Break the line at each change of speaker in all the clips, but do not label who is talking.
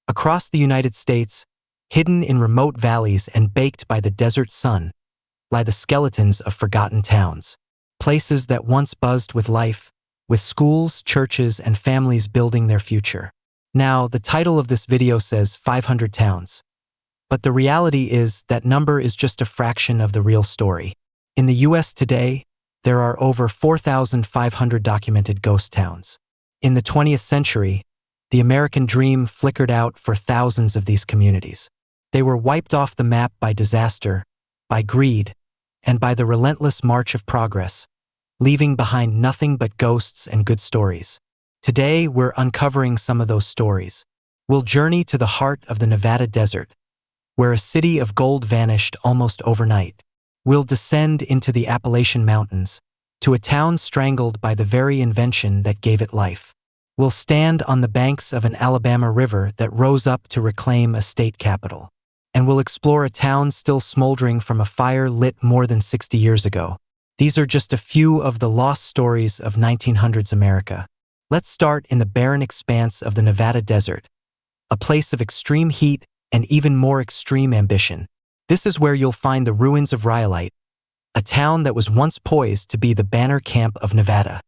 Across the United States, hidden in remote valleys and baked by the desert sun, lie the skeletons of forgotten towns. Places that once buzzed with life, with schools, churches, and families building their future. Now, the title of this video says 500 towns. But the reality is that number is just a fraction of the real story. In the US today, there are over 4,500 documented ghost towns. In the 20th century, the American dream flickered out for thousands of these communities. They were wiped off the map by disaster, by greed, and by the relentless march of progress, leaving behind nothing but ghosts and good stories. Today, we're uncovering some of those stories. We'll journey to the heart of the Nevada desert, where a city of gold vanished almost overnight. We'll descend into the Appalachian Mountains, to a town strangled by the very invention that gave it life. We'll stand on the banks of an Alabama river that rose up to reclaim a state capital. And we'll explore a town still smoldering from a fire lit more than 60 years ago. These are just a few of the lost stories of 1900s America. Let's start in the barren expanse of the Nevada desert, a place of extreme heat and even more extreme ambition. This is where you'll find the ruins of Rhyolite, a town that was once poised to be the banner camp of Nevada.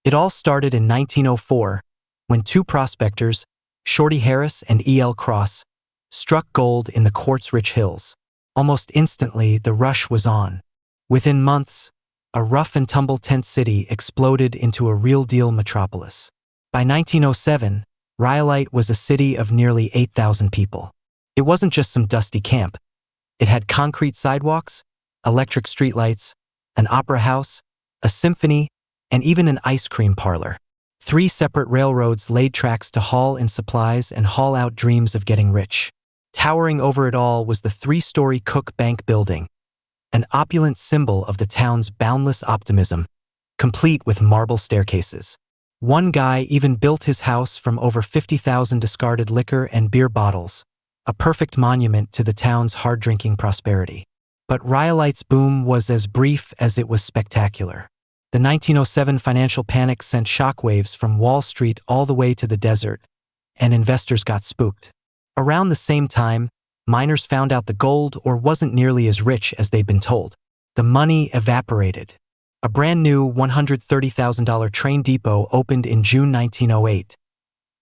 It all started in 1904, when two prospectors, Shorty Harris and E.L. Cross, struck gold in the quartz-rich hills. Almost instantly, the rush was on. Within months, a rough-and-tumble tent city exploded into a real-deal metropolis. By 1907, Rhyolite was a city of nearly 8,000 people. It wasn't just some dusty camp. It had concrete sidewalks, electric streetlights, an opera house, a symphony, and even an ice cream parlor. 3 separate railroads laid tracks to haul in supplies and haul out dreams of getting rich. Towering over it all was the 3-story Cook Bank building, an opulent symbol of the town's boundless optimism, complete with marble staircases. One guy even built his house from over 50,000 discarded liquor and beer bottles, a perfect monument to the town's hard-drinking prosperity. But Rhyolite's boom was as brief as it was spectacular. The 1907 financial panic sent shockwaves from Wall Street all the way to the desert, and investors got spooked. Around the same time, miners found out the gold ore wasn't nearly as rich as they'd been told. The money evaporated. A brand new $130,000 train depot opened in June 1908.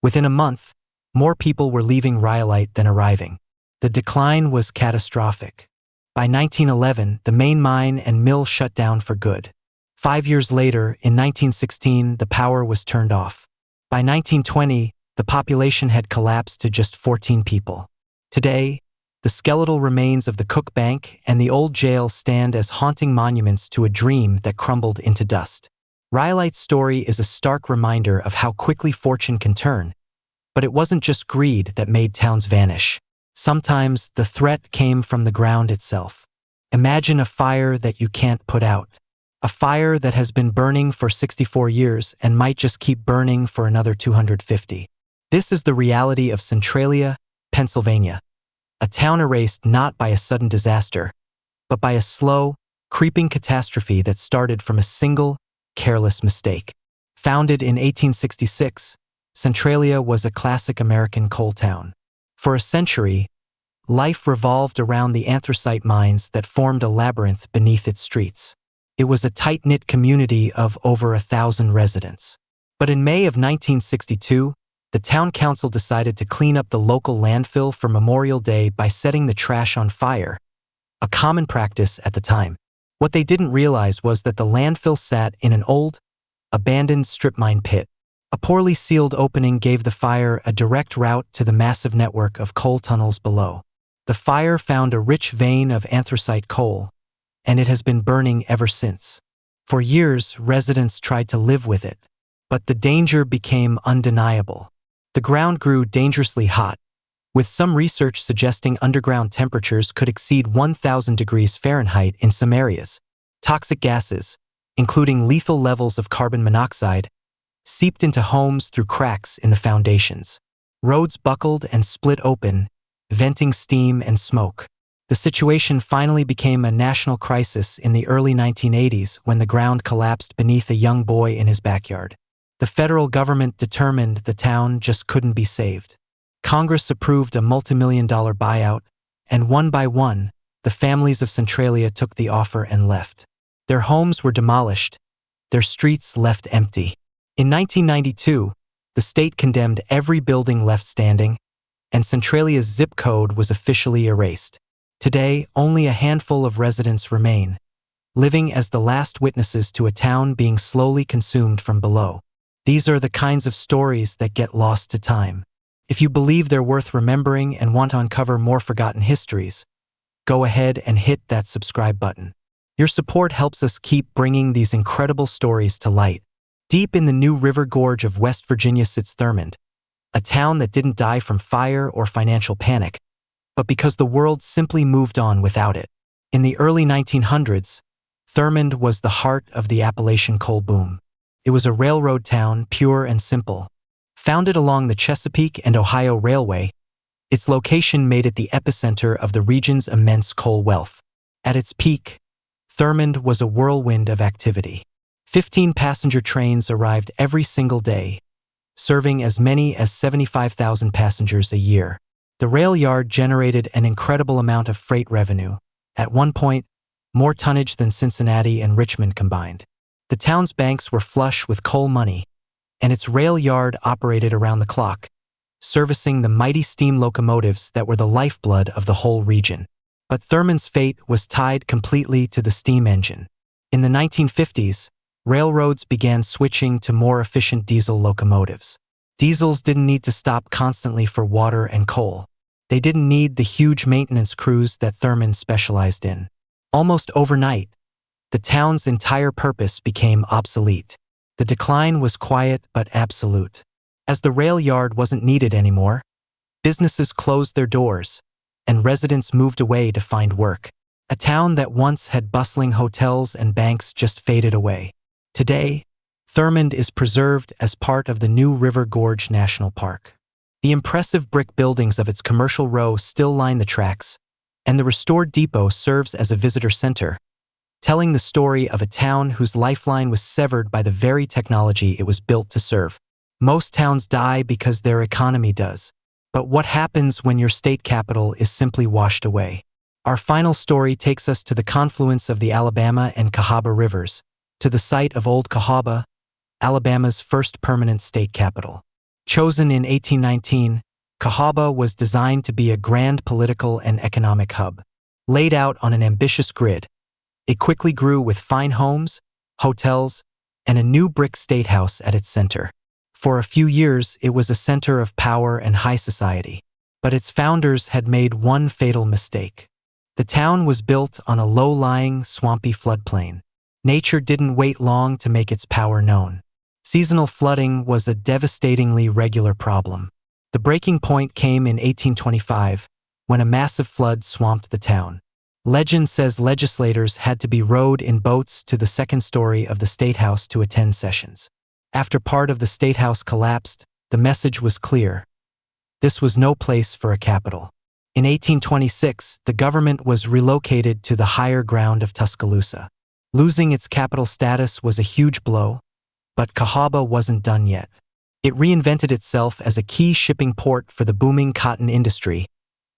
Within a month, more people were leaving Rhyolite than arriving. The decline was catastrophic. By 1911, the main mine and mill shut down for good. 5 years later, in 1916, the power was turned off. By 1920, the population had collapsed to just 14 people. Today, the skeletal remains of the Cook Bank and the old jail stand as haunting monuments to a dream that crumbled into dust. Rhyolite's story is a stark reminder of how quickly fortune can turn. But it wasn't just greed that made towns vanish. Sometimes the threat came from the ground itself. Imagine a fire that you can't put out. A fire that has been burning for 64 years and might just keep burning for another 250. This is the reality of Centralia, Pennsylvania. A town erased not by a sudden disaster, but by a slow, creeping catastrophe that started from a single, careless mistake. Founded in 1866, Centralia was a classic American coal town. For a century, life revolved around the anthracite mines that formed a labyrinth beneath its streets. It was a tight-knit community of over 1,000 residents. But in May of 1962, the town council decided to clean up the local landfill for Memorial Day by setting the trash on fire, a common practice at the time. What they didn't realize was that the landfill sat in an old, abandoned strip mine pit. A poorly sealed opening gave the fire a direct route to the massive network of coal tunnels below. The fire found a rich vein of anthracite coal, and it has been burning ever since. For years, residents tried to live with it, but the danger became undeniable. The ground grew dangerously hot, with some research suggesting underground temperatures could exceed 1,000 degrees Fahrenheit in some areas. Toxic gases, including lethal levels of carbon monoxide, seeped into homes through cracks in the foundations. Roads buckled and split open, venting steam and smoke. The situation finally became a national crisis in the early 1980s when the ground collapsed beneath a young boy in his backyard. The federal government determined the town just couldn't be saved. Congress approved a multimillion-dollar buyout, and one by one, the families of Centralia took the offer and left. Their homes were demolished, their streets left empty. In 1992, the state condemned every building left standing, and Centralia's zip code was officially erased. Today, only a handful of residents remain, living as the last witnesses to a town being slowly consumed from below. These are the kinds of stories that get lost to time. If you believe they're worth remembering and want to uncover more forgotten histories, go ahead and hit that subscribe button. Your support helps us keep bringing these incredible stories to light. Deep in the New River Gorge of West Virginia sits Thurmond, a town that didn't die from fire or financial panic, but because the world simply moved on without it. In the early 1900s, Thurmond was the heart of the Appalachian coal boom. It was a railroad town, pure and simple. Founded along the Chesapeake and Ohio Railway, its location made it the epicenter of the region's immense coal wealth. At its peak, Thurmond was a whirlwind of activity. 15 passenger trains arrived every single day, serving as many as 75,000 passengers a year. The rail yard generated an incredible amount of freight revenue, at one point, more tonnage than Cincinnati and Richmond combined. The town's banks were flush with coal money, and its rail yard operated around the clock, servicing the mighty steam locomotives that were the lifeblood of the whole region. But Thurmond's fate was tied completely to the steam engine. In the 1950s, railroads began switching to more efficient diesel locomotives. Diesels didn't need to stop constantly for water and coal. They didn't need the huge maintenance crews that Thurmond specialized in. Almost overnight, the town's entire purpose became obsolete. The decline was quiet but absolute. As the rail yard wasn't needed anymore, businesses closed their doors, and residents moved away to find work. A town that once had bustling hotels and banks just faded away. Today, Thurmond is preserved as part of the New River Gorge National Park. The impressive brick buildings of its commercial row still line the tracks, and the restored depot serves as a visitor center, telling the story of a town whose lifeline was severed by the very technology it was built to serve. Most towns die because their economy does. But what happens when your state capital is simply washed away? Our final story takes us to the confluence of the Alabama and Cahawba rivers, to the site of Old Cahawba, Alabama's first permanent state capital. Chosen in 1819, Cahawba was designed to be a grand political and economic hub. Laid out on an ambitious grid, it quickly grew with fine homes, hotels, and a new brick state house at its center. For a few years, it was a center of power and high society. But its founders had made one fatal mistake. The town was built on a low-lying, swampy floodplain. Nature didn't wait long to make its power known. Seasonal flooding was a devastatingly regular problem. The breaking point came in 1825, when a massive flood swamped the town. Legend says legislators had to be rowed in boats to the second story of the State House to attend sessions. After part of the State House collapsed, the message was clear. This was no place for a capital. In 1826, the government was relocated to the higher ground of Tuscaloosa. Losing its capital status was a huge blow, but Cahawba wasn't done yet. It reinvented itself as a key shipping port for the booming cotton industry,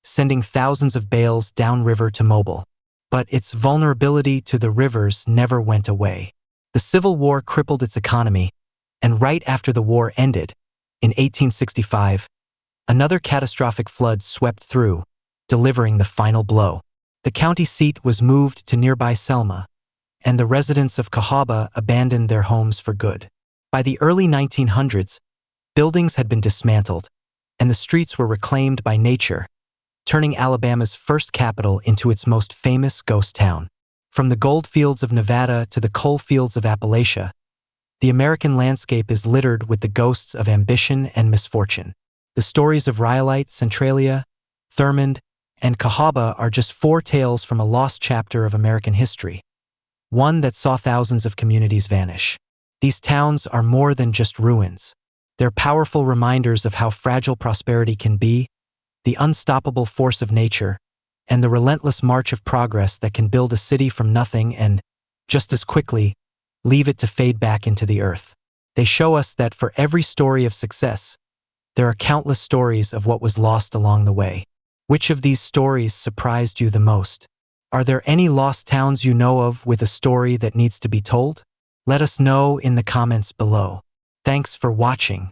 sending thousands of bales downriver to Mobile. But its vulnerability to the rivers never went away. The Civil War crippled its economy, and right after the war ended, in 1865, another catastrophic flood swept through, delivering the final blow. The county seat was moved to nearby Selma, and the residents of Cahawba abandoned their homes for good. By the early 1900s, buildings had been dismantled, and the streets were reclaimed by nature, turning Alabama's first capital into its most famous ghost town. From the gold fields of Nevada to the coal fields of Appalachia, the American landscape is littered with the ghosts of ambition and misfortune. The stories of Rhyolite, Centralia, Thurmond, and Cahawba are just four tales from a lost chapter of American history, one that saw thousands of communities vanish. These towns are more than just ruins. They're powerful reminders of how fragile prosperity can be, the unstoppable force of nature, and the relentless march of progress that can build a city from nothing and, just as quickly, leave it to fade back into the earth. They show us that for every story of success, There are countless stories of what was lost along the way. Which of these stories surprised you the most? Are there any lost towns you know of with a story that needs to be told? Let us know in the comments below. Thanks for watching.